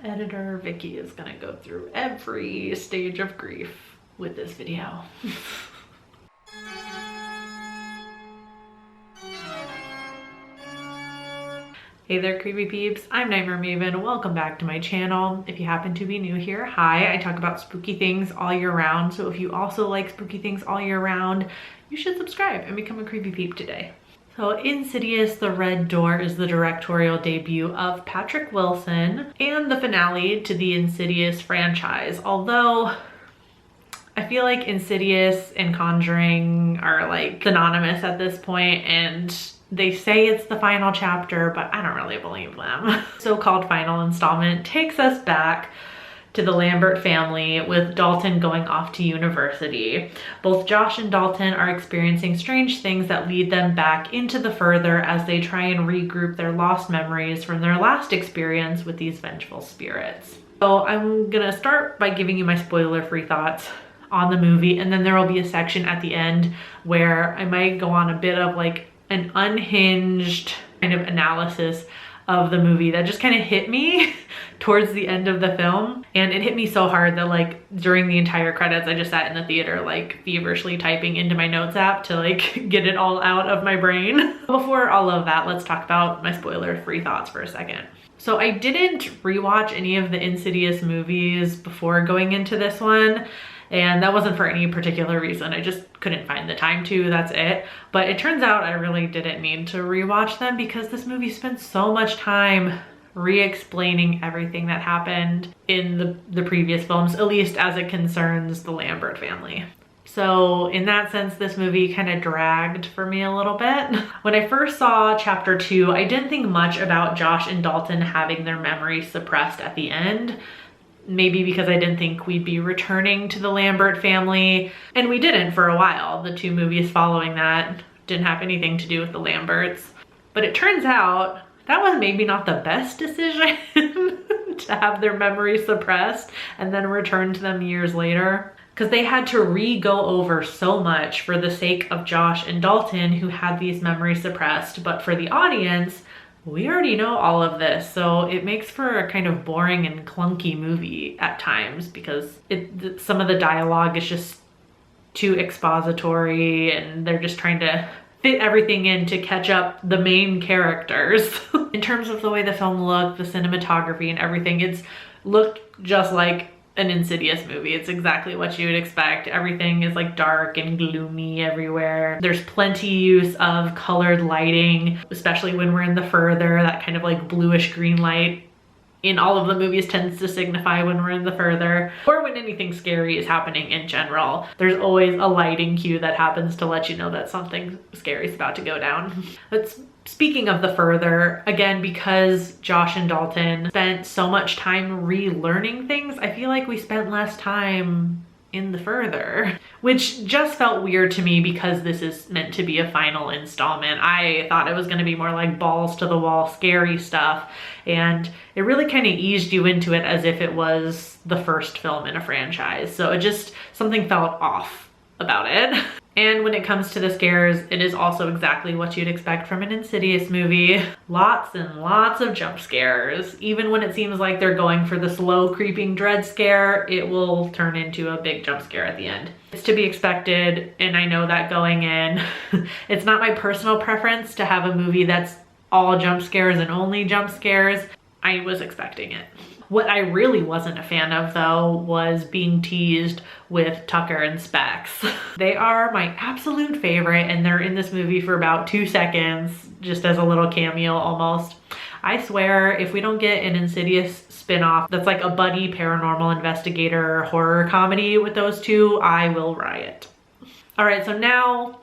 Editor Vicky is gonna go through every stage of grief with this video. Hey there, creepy peeps. I'm Nightmare Maven. Welcome back to my channel. If you happen to be new here, hi. I talk about spooky things all year round. So if you also like spooky things all year round, you should subscribe and become a creepy peep today. So Insidious: The Red Door is the directorial debut of Patrick Wilson and the finale to the Insidious franchise. Although I feel like Insidious and Conjuring are like synonymous at this point, and they say it's the final chapter, but I don't really believe them. So-called final installment takes us back to the Lambert family, with Dalton going off to university. Both Josh and Dalton are experiencing strange things that lead them back into the further as they try and regroup their lost memories from their last experience with these vengeful spirits. So I'm gonna start by giving you my spoiler-free thoughts on the movie, and then there will be a section at the end where I might go on a bit of like an unhinged kind of analysis of the movie that just kind of hit me towards the end of the film. And it hit me so hard that like during the entire credits, I just sat in the theater like feverishly typing into my notes app to like get it all out of my brain. Before all of that, let's talk about my spoiler-free thoughts for a second. So I didn't rewatch any of the Insidious movies before going into this one. And that wasn't for any particular reason. I just couldn't find the time to, that's it. But it turns out I really didn't need to rewatch them because this movie spent so much time re-explaining everything that happened in the previous films, at least as it concerns the Lambert family. So in that sense, this movie kind of dragged for me a little bit. When I first saw chapter 2, I didn't think much about Josh and Dalton having their memories suppressed at the end. Maybe because I didn't think we'd be returning to the Lambert family, and we didn't for a while. The two movies following that didn't have anything to do with the Lamberts. But it turns out that was maybe not the best decision to have their memories suppressed and then return to them years later, because they had to re-go over so much for the sake of Josh and Dalton, who had these memories suppressed. But for the audience, we already know all of this, so it makes for a kind of boring and clunky movie at times because some of the dialogue is just too expository and they're just trying to fit everything in to catch up the main characters. In terms of the way the film looked, the cinematography and everything, it's looked just like an Insidious movie. It's exactly what you would expect. Everything is like dark and gloomy everywhere. There's plenty use of colored lighting, especially when we're in the further. That kind of like bluish green light in all of the movies tends to signify when we're in the further, or when anything scary is happening in general. There's always a lighting cue that happens to let you know that something scary is about to go down. But speaking of the further, again, because Josh and Dalton spent so much time relearning things, I feel like we spent less time in the further, which just felt weird to me because this is meant to be a final installment. I thought it was going to be more like balls to the wall scary stuff, and it really kind of eased you into it as if it was the first film in a franchise. So it just, something felt off about it. And when it comes to the scares, it is also exactly what you'd expect from an Insidious movie. Lots and lots of jump scares. Even when it seems like they're going for the slow creeping dread scare, it will turn into a big jump scare at the end. It's to be expected, and I know that going in. It's not my personal preference to have a movie that's all jump scares and only jump scares. I was expecting it. What I really wasn't a fan of, though, was being teased with Tucker and Specs. They are my absolute favorite, and they're in this movie for about 2 seconds, just as a little cameo almost. I swear, if we don't get an Insidious spin-off that's like a buddy paranormal investigator horror comedy with those two, I will riot. All right, so now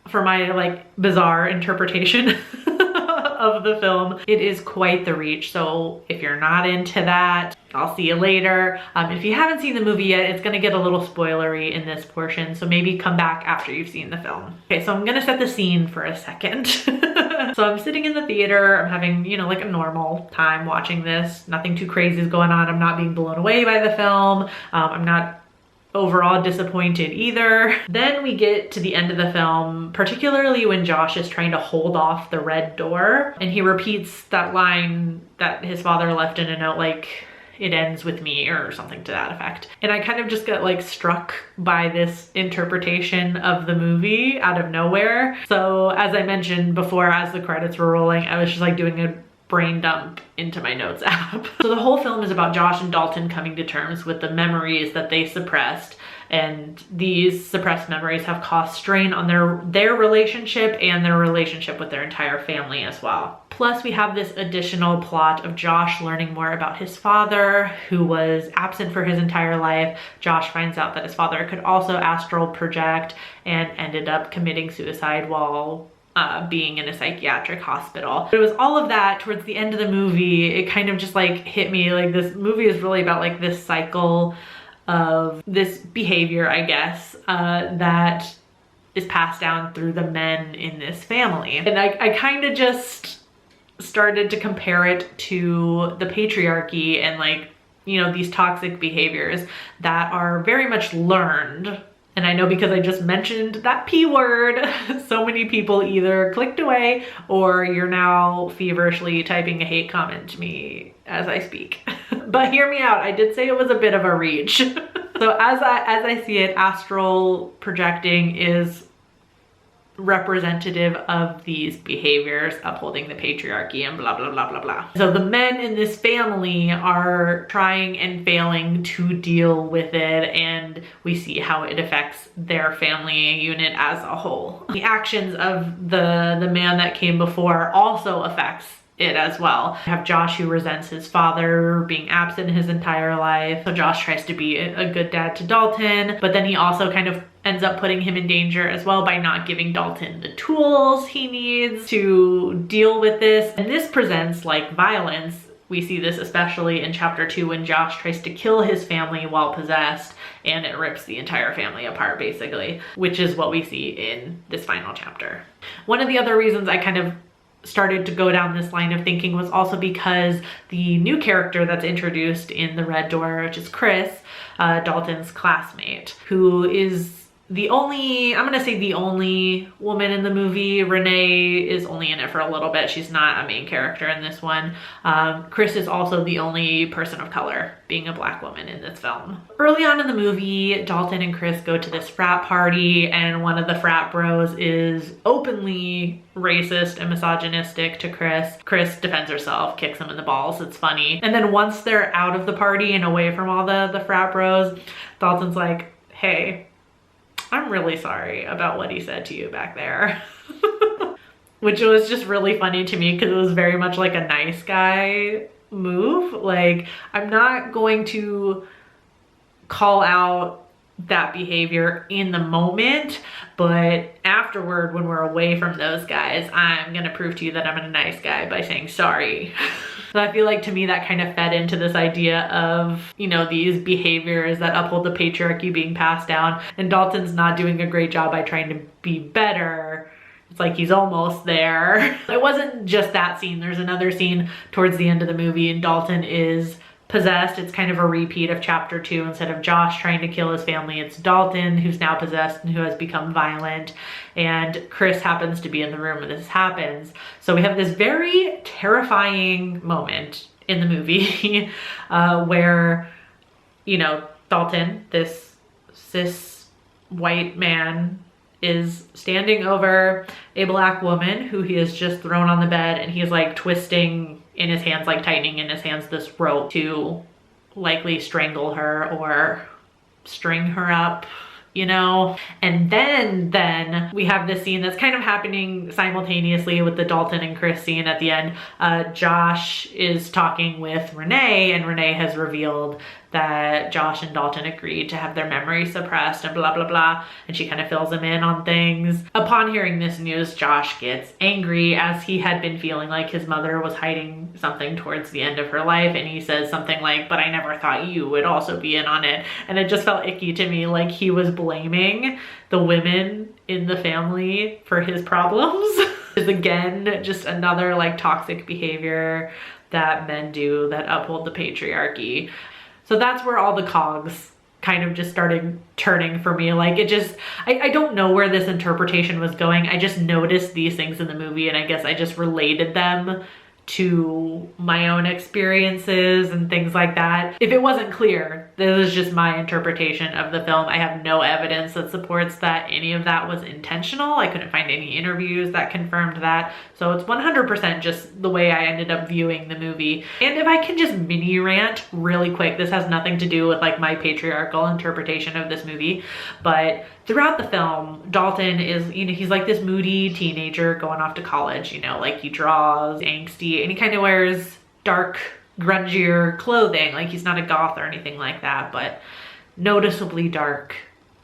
for my like bizarre interpretation of the film. It is quite the reach, so if you're not into that, I'll see you later. If you haven't seen the movie yet, it's gonna get a little spoilery in this portion, so maybe come back after you've seen the film. Okay, so I'm gonna set the scene for a second. So I'm sitting in the theater, I'm having, you know, like a normal time watching this. Nothing too crazy is going on. I'm not being blown away by the film. I'm not overall disappointed either. Then we get to the end of the film, particularly when Josh is trying to hold off the red door, and he repeats that line that his father left in a note, like, it ends with me, or something to that effect. And I kind of just got like struck by this interpretation of the movie out of nowhere. So as I mentioned before, as the credits were rolling, I was just like doing a brain dump into my notes app. So the whole film is about Josh and Dalton coming to terms with the memories that they suppressed, and these suppressed memories have caused strain on their relationship and their relationship with their entire family as well. Plus we have this additional plot of Josh learning more about his father, who was absent for his entire life. Josh finds out that his father could also astral project and ended up committing suicide while being in a psychiatric hospital. It was all of that towards the end of the movie. It kind of just like hit me, like this movie is really about like this cycle of this behavior, I guess, that is passed down through the men in this family. And I kind of just started to compare it to the patriarchy and like, you know, these toxic behaviors that are very much learned. And I know because I just mentioned that P word, so many people either clicked away or you're now feverishly typing a hate comment to me as I speak. But hear me out, I did say it was a bit of a reach. So as I see it, astral projecting is representative of these behaviors, upholding the patriarchy and blah, blah, blah, blah, blah. So the men in this family are trying and failing to deal with it, and we see how it affects their family unit as a whole. The actions of the man that came before also affects it as well. We have Josh, who resents his father being absent his entire life. So Josh tries to be a good dad to Dalton, but then he also kind of ends up putting him in danger as well by not giving Dalton the tools he needs to deal with this. And this presents like violence. We see this especially in chapter 2 when Josh tries to kill his family while possessed, and it rips the entire family apart basically, which is what we see in this final chapter. One of the other reasons I kind of started to go down this line of thinking was also because the new character that's introduced in The Red Door, which is Chris, Dalton's classmate, who is the only, I'm gonna say the only woman in the movie. Renee is only in it for a little bit. She's not a main character in this one. Chris is also the only person of color, being a black woman in this film. Early on in the movie, Dalton and Chris go to this frat party, and one of the frat bros is openly racist and misogynistic to Chris. Chris defends herself, kicks him in the balls. It's funny. And then once they're out of the party and away from all the frat bros, Dalton's like, hey, I'm really sorry about what he said to you back there. Which was just really funny to me because it was very much like a nice guy move. Like, I'm not going to call out that behavior in the moment, but afterward, when we're away from those guys, I'm gonna prove to you that I'm a nice guy by saying sorry. So I feel like to me that kind of fed into this idea of, you know, these behaviors that uphold the patriarchy being passed down, and Dalton's not doing a great job by trying to be better. It's like he's almost there. It wasn't just that scene. There's another scene towards the end of the movie and Dalton is possessed. It's kind of a repeat of chapter 2. Instead of Josh trying to kill his family, it's Dalton who's now possessed and who has become violent, and Chris happens to be in the room when this happens. So we have this very terrifying moment in the movie where, you know, Dalton, this cis white man, is standing over a black woman who he has just thrown on the bed, and he's like twisting in his hands, like tightening in his hands this rope to likely strangle her or string her up, you know? And then we have this scene that's kind of happening simultaneously with the Dalton and Chris scene at the end. Josh is talking with Renee, and Renee has revealed that Josh and Dalton agreed to have their memory suppressed and blah, blah, blah. And she kind of fills him in on things. Upon hearing this news, Josh gets angry, as he had been feeling like his mother was hiding something towards the end of her life. And he says something like, but I never thought you would also be in on it. And it just felt icky to me, like he was blaming the women in the family for his problems. Is again, just another like toxic behavior that men do that uphold the patriarchy. So that's where all the cogs kind of just started turning for me. Like it just, I don't know where this interpretation was going. I just noticed these things in the movie, and I guess I just related them to my own experiences and things like that. If it wasn't clear, this is just my interpretation of the film. I have no evidence that supports that any of that was intentional. I couldn't find any interviews that confirmed that. So it's 100% just the way I ended up viewing the movie. And if I can just mini rant really quick, this has nothing to do with like my patriarchal interpretation of this movie, but throughout the film, Dalton is, you know, he's like this moody teenager going off to college, you know, like he draws, angsty, and he kind of wears dark, grungier clothing. Like he's not a goth or anything like that, but noticeably dark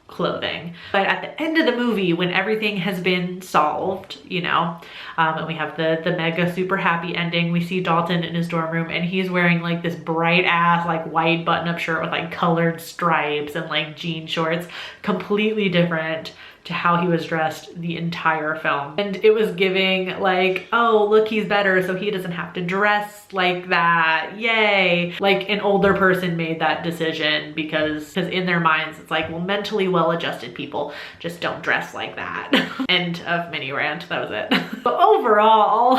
clothing. But at the end of the movie, when everything has been solved, you know, and we have the mega super happy ending, we see Dalton in his dorm room and he's wearing like this bright ass like white button-up shirt with like colored stripes and like jean shorts, completely different to how he was dressed the entire film. And it was giving like, oh, look, he's better, so he doesn't have to dress like that, yay. Like an older person made that decision because in their minds, it's like, well, mentally well-adjusted people just don't dress like that. End of mini rant, that was it. But overall,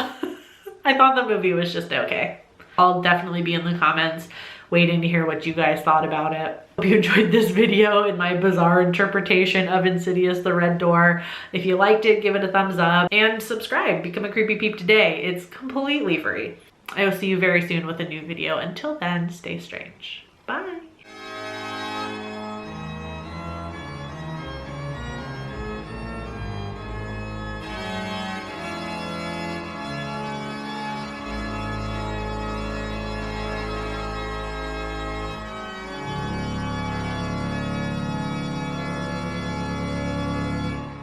I thought the movie was just okay. I'll definitely be in the comments waiting to hear what you guys thought about it. Hope you enjoyed this video and my bizarre interpretation of Insidious the Red Door. If you liked it, give it a thumbs up and subscribe. Become a Creepy Peep today. It's completely free. I will see you very soon with a new video. Until then, stay strange. Bye.